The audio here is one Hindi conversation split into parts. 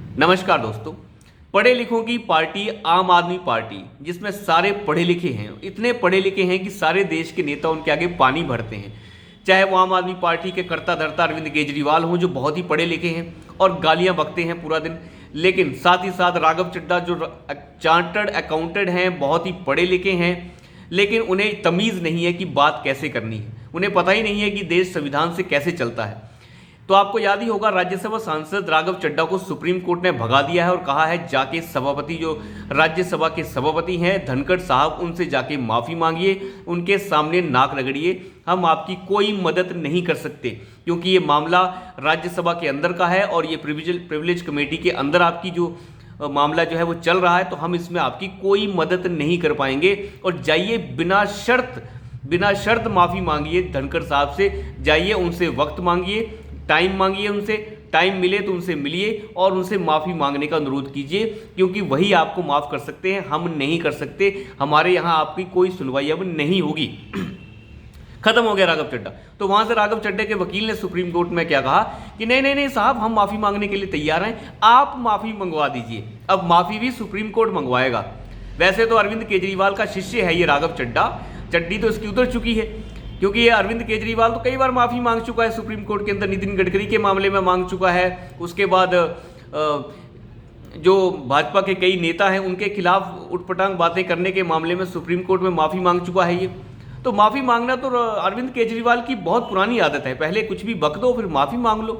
नमस्कार दोस्तों। पढ़े लिखों की पार्टी आम आदमी पार्टी, जिसमें सारे पढ़े लिखे हैं, इतने पढ़े लिखे हैं कि सारे देश के नेता उनके आगे पानी भरते हैं। चाहे वो आम आदमी पार्टी के कर्ता धर्ता अरविंद केजरीवाल हों, जो बहुत ही पढ़े लिखे हैं और गालियां बकते हैं पूरा दिन, लेकिन साथ ही साथ राघव चड्ढा जो चार्टर्ड अकाउंटेंट हैं, बहुत ही पढ़े लिखे हैं, लेकिन उन्हें तमीज़ नहीं है कि बात कैसे करनी है। उन्हें पता ही नहीं है कि देश संविधान से कैसे चलता है। तो आपको याद ही होगा, राज्यसभा सांसद राघव चड्ढा को सुप्रीम कोर्ट ने भगा दिया है और कहा है जाके सभापति, जो राज्यसभा के सभापति हैं धनखड़ साहब, उनसे जाके माफ़ी मांगिए, उनके सामने नाक रगड़िए, हम आपकी कोई मदद नहीं कर सकते, क्योंकि ये मामला राज्यसभा के अंदर का है और ये प्रिविलेज कमेटी के अंदर आपकी जो मामला जो है वो चल रहा है, तो हम इसमें आपकी कोई मदद नहीं कर पाएंगे। और जाइए बिना शर्त माफ़ी मांगिए धनखड़ साहब से, जाइए उनसे वक्त मांगिए, टाइम मांगिए, उनसे टाइम मिले तो उनसे मिलिए और उनसे माफ़ी मांगने का अनुरोध कीजिए, क्योंकि वही आपको माफ़ कर सकते हैं, हम नहीं कर सकते। हमारे यहाँ आपकी कोई सुनवाई अब नहीं होगी। खत्म हो गया राघव चड्ढा। तो वहां से राघव चड्ढा के वकील ने सुप्रीम कोर्ट में क्या कहा कि नहीं साहब, हम माफ़ी मांगने के लिए तैयार हैं, आप माफ़ी मंगवा दीजिए। अब माफ़ी भी सुप्रीम कोर्ट मंगवाएगा। वैसे तो अरविंद केजरीवाल का शिष्य है ये राघव चड्ढा, चड्डी तो इसकी उतर चुकी है, क्योंकि ये अरविंद केजरीवाल तो कई बार माफ़ी मांग चुका है सुप्रीम कोर्ट के अंदर। नितिन गडकरी के मामले में मांग चुका है, उसके बाद जो भाजपा के कई नेता हैं उनके खिलाफ उटपटांग बातें करने के मामले में सुप्रीम कोर्ट में माफ़ी मांग चुका है ये। तो माफ़ी मांगना तो अरविंद केजरीवाल की बहुत पुरानी आदत है, पहले कुछ भी बक दो फिर माफ़ी मांग लो।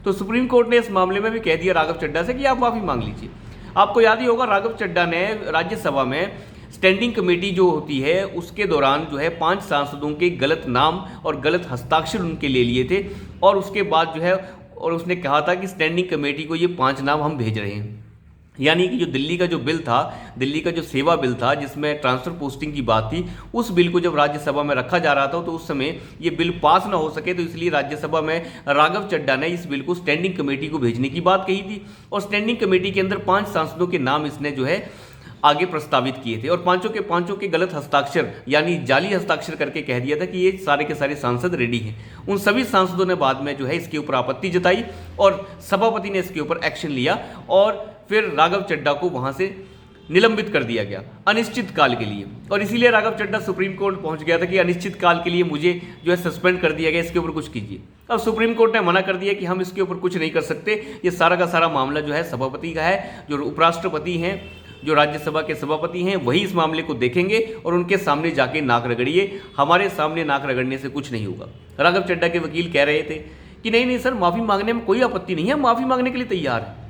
तो सुप्रीम कोर्ट ने इस मामले में भी कह दिया राघव चड्ढा से कि आप माफ़ी मांग लीजिए। आपको याद ही होगा, राघव चड्ढा ने राज्यसभा में स्टैंडिंग कमेटी जो होती है उसके दौरान जो है 5 सांसदों के गलत नाम और गलत हस्ताक्षर उनके ले लिए थे, और उसके बाद जो है और उसने कहा था कि स्टैंडिंग कमेटी को ये 5 नाम हम भेज रहे हैं। यानी कि जो दिल्ली का जो बिल था, दिल्ली का जो सेवा बिल था जिसमें ट्रांसफ़र पोस्टिंग की बात थी, उस बिल को जब राज्यसभा में रखा जा रहा था तो उस समय ये बिल पास ना हो सके, तो इसलिए राज्यसभा में राघव चड्ढा ने इस बिल को स्टैंडिंग कमेटी को भेजने की बात कही थी। और स्टैंडिंग कमेटी के अंदर 5 सांसदों के नाम इसने जो है आगे प्रस्तावित किए थे, और पांचों के गलत हस्ताक्षर यानी जाली हस्ताक्षर करके कह दिया था कि ये सारे के सारे सांसद रेडी हैं। उन सभी सांसदों ने बाद में जो है इसके ऊपर आपत्ति जताई और सभापति ने इसके ऊपर एक्शन लिया, और फिर राघव चड्ढा को वहां से निलंबित कर दिया गया अनिश्चित काल के लिए। और इसीलिए राघव चड्ढा सुप्रीम कोर्ट पहुंच गया था कि अनिश्चित काल के लिए मुझे जो है सस्पेंड कर दिया गया, इसके ऊपर कुछ कीजिए। अब सुप्रीम कोर्ट ने मना कर दिया कि हम इसके ऊपर कुछ नहीं कर सकते, ये सारा का सारा मामला जो है सभापति का है, जो उपराष्ट्रपति हैं, जो राज्यसभा के सभापति हैं, वही इस मामले को देखेंगे और उनके सामने जाके नाक रगड़िए, हमारे सामने नाक रगड़ने से कुछ नहीं होगा। राघव चड्ढा के वकील कह रहे थे कि नहीं सर, माफ़ी मांगने में कोई आपत्ति नहीं है, माफ़ी मांगने के लिए तैयार है।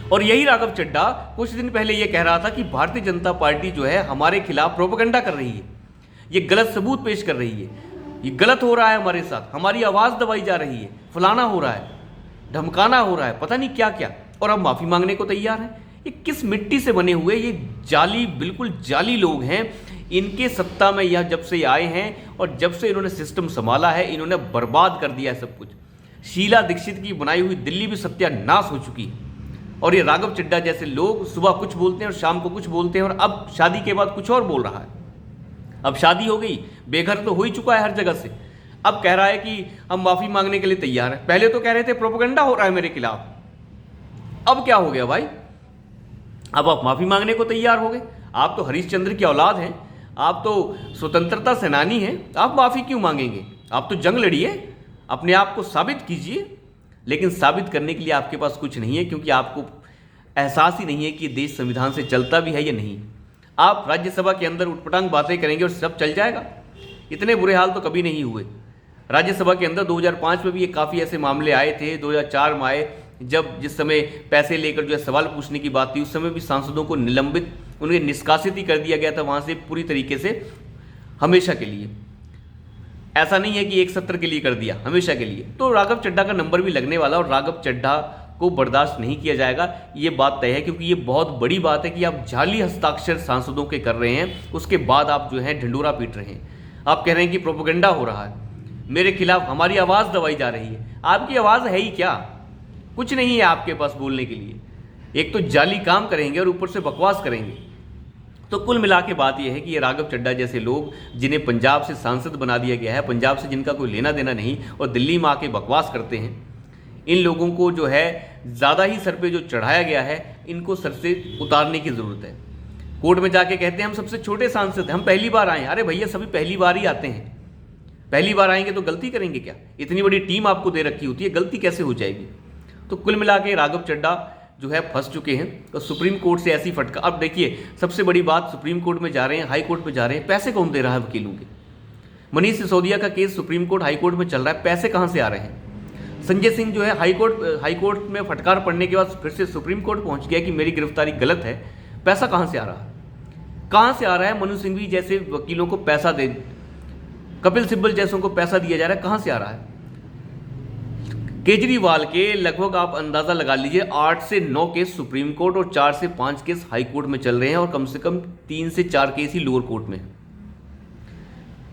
और यही राघव चड्ढा कुछ दिन पहले ये कह रहा था कि भारतीय जनता पार्टी जो है हमारे खिलाफ प्रोपेगेंडा कर रही है, ये गलत सबूत पेश कर रही है, ये गलत हो रहा है हमारे साथ, हमारी आवाज़ दबाई जा रही है, फलाना हो रहा है, धमकाना हो रहा है, पता नहीं क्या क्या, और अब माफ़ी मांगने को तैयार है। ये किस मिट्टी से बने हुए ये जाली, बिल्कुल जाली लोग हैं। इनके सत्ता में यह जब से आए हैं और जब से इन्होंने सिस्टम संभाला है, इन्होंने बर्बाद कर दिया है सब कुछ। शीला दीक्षित की बनाई हुई दिल्ली भी सत्यानाश हो चुकी है, और ये राघव चड्ढा जैसे लोग सुबह कुछ बोलते हैं और शाम को कुछ बोलते हैं, और अब शादी के बाद कुछ और बोल रहा है। अब शादी हो गई, बेघर तो हो ही चुका है हर जगह से, अब कह रहा है कि हम माफ़ी मांगने के लिए तैयार हैं। पहले तो कह रहे थे प्रोपेगेंडा हो रहा है मेरे खिलाफ, अब क्या हो गया भाई, अब आप माफ़ी मांगने को तैयार हो गए। आप तो हरिश्चंद्र की औलाद हैं, आप तो स्वतंत्रता सेनानी हैं, आप माफ़ी क्यों मांगेंगे? आप तो जंग लड़िए, अपने आप को साबित कीजिए। लेकिन साबित करने के लिए आपके पास कुछ नहीं है, क्योंकि आपको एहसास ही नहीं है कि देश संविधान से चलता भी है या नहीं। आप राज्यसभा के अंदर उटपटांग बातें करेंगे और सब चल जाएगा। इतने बुरे हाल तो कभी नहीं हुए। राज्यसभा के अंदर 2005 में भी ये काफ़ी ऐसे मामले आए थे, 2004 में आए, जब जिस समय पैसे लेकर जो है सवाल पूछने की बात थी, उस समय भी सांसदों को निलंबित, उन्हें निष्कासित ही कर दिया गया था वहाँ से पूरी तरीके से, हमेशा के लिए। ऐसा नहीं है कि एक सत्र के लिए कर दिया, हमेशा के लिए। तो राघव चड्ढा का नंबर भी लगने वाला, और राघव चड्ढा को बर्दाश्त नहीं किया जाएगा, ये बात तय है, क्योंकि ये बहुत बड़ी बात है कि आप जाली हस्ताक्षर सांसदों के कर रहे हैं, उसके बाद आप जो है ढिंडोरा पीट रहे हैं। आप कह रहे हैं कि प्रोपेगेंडा हो रहा है मेरे खिलाफ, हमारी आवाज़ दबाई जा रही है। आपकी आवाज़ है ही क्या? कुछ नहीं है आपके पास बोलने के लिए। एक तो जाली काम करेंगे और ऊपर से बकवास करेंगे। तो कुल मिला के बात यह है कि ये राघव चड्ढा जैसे लोग, जिन्हें पंजाब से सांसद बना दिया गया है, पंजाब से जिनका कोई लेना देना नहीं, और दिल्ली में आके बकवास करते हैं, इन लोगों को जो है ज़्यादा ही सर पे जो चढ़ाया गया है, इनको सर से उतारने की ज़रूरत है। कोर्ट में जाके कहते हैं हम सबसे छोटे सांसद हैं, हम पहली बार आए हैं। अरे भैया, सभी पहली बार ही आते हैं। पहली बार आएंगे तो गलती करेंगे क्या? इतनी बड़ी टीम आपको दे रखी होती है, गलती कैसे हो जाएगी? तो कुल मिला के राघव चड्ढा जो है फंस चुके हैं। तो सुप्रीम कोर्ट से ऐसी फटकार। अब देखिए, सबसे बड़ी बात, सुप्रीम कोर्ट में जा रहे हैं, हाई कोर्ट में जा रहे हैं, पैसे कौन दे रहा है वकीलों के? मनीष सिसोदिया का case supreme court high court में चल रहा है, पैसे कहाँ से आ रहे हैं? संजय सिंह जो है हाई कोर्ट में फटकार पड़ने के बाद फिर से सुप्रीम कोर्ट पहुंच गया कि मेरी गिरफ्तारी गलत है। पैसा कहाँ से आ रहा है? कहाँ से आ रहा है? मनु सिंघवी जैसे वकीलों को पैसा दे, कपिल सिब्बल जैसों को पैसा दिया जा रहा है, कहाँ से आ रहा है? केजरीवाल के लगभग आप अंदाजा लगा लीजिए 8 से 9 केस सुप्रीम कोर्ट और 4 से 5 केस हाई कोर्ट में चल रहे हैं, और कम से कम 3 से 4 केस ही लोअर कोर्ट में।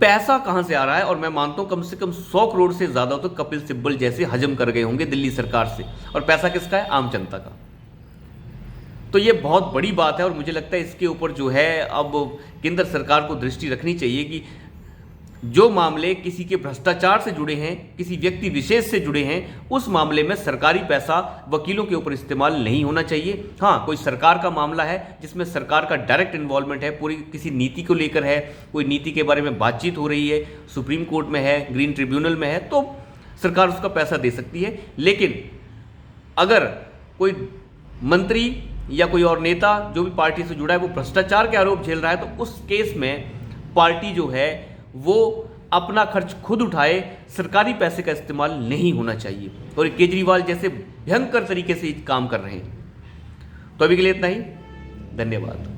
पैसा कहां से आ रहा है? और मैं मानता हूं कम से कम 100 करोड़ से ज्यादा तो कपिल सिब्बल जैसे हजम कर गए होंगे दिल्ली सरकार से, और पैसा किसका है? आम जनता का। तो ये बहुत बड़ी बात है, और मुझे लगता है इसके ऊपर जो है अब केंद्र सरकार को दृष्टि रखनी चाहिए कि जो मामले किसी के भ्रष्टाचार से जुड़े हैं, किसी व्यक्ति विशेष से जुड़े हैं, उस मामले में सरकारी पैसा वकीलों के ऊपर इस्तेमाल नहीं होना चाहिए। हाँ, कोई सरकार का मामला है जिसमें सरकार का डायरेक्ट इन्वॉल्वमेंट है, पूरी किसी नीति को लेकर है, कोई नीति के बारे में बातचीत हो रही है, सुप्रीम कोर्ट में है, ग्रीन ट्रिब्यूनल में है, तो सरकार उसका पैसा दे सकती है। लेकिन अगर कोई मंत्री या कोई और नेता जो भी पार्टी से जुड़ा है वो भ्रष्टाचार के आरोप झेल रहा है, तो उस केस में पार्टी जो है वो अपना खर्च खुद उठाए, सरकारी पैसे का इस्तेमाल नहीं होना चाहिए। और केजरीवाल जैसे भयंकर तरीके से काम कर रहे हैं। तो अभी के लिए इतना ही, धन्यवाद।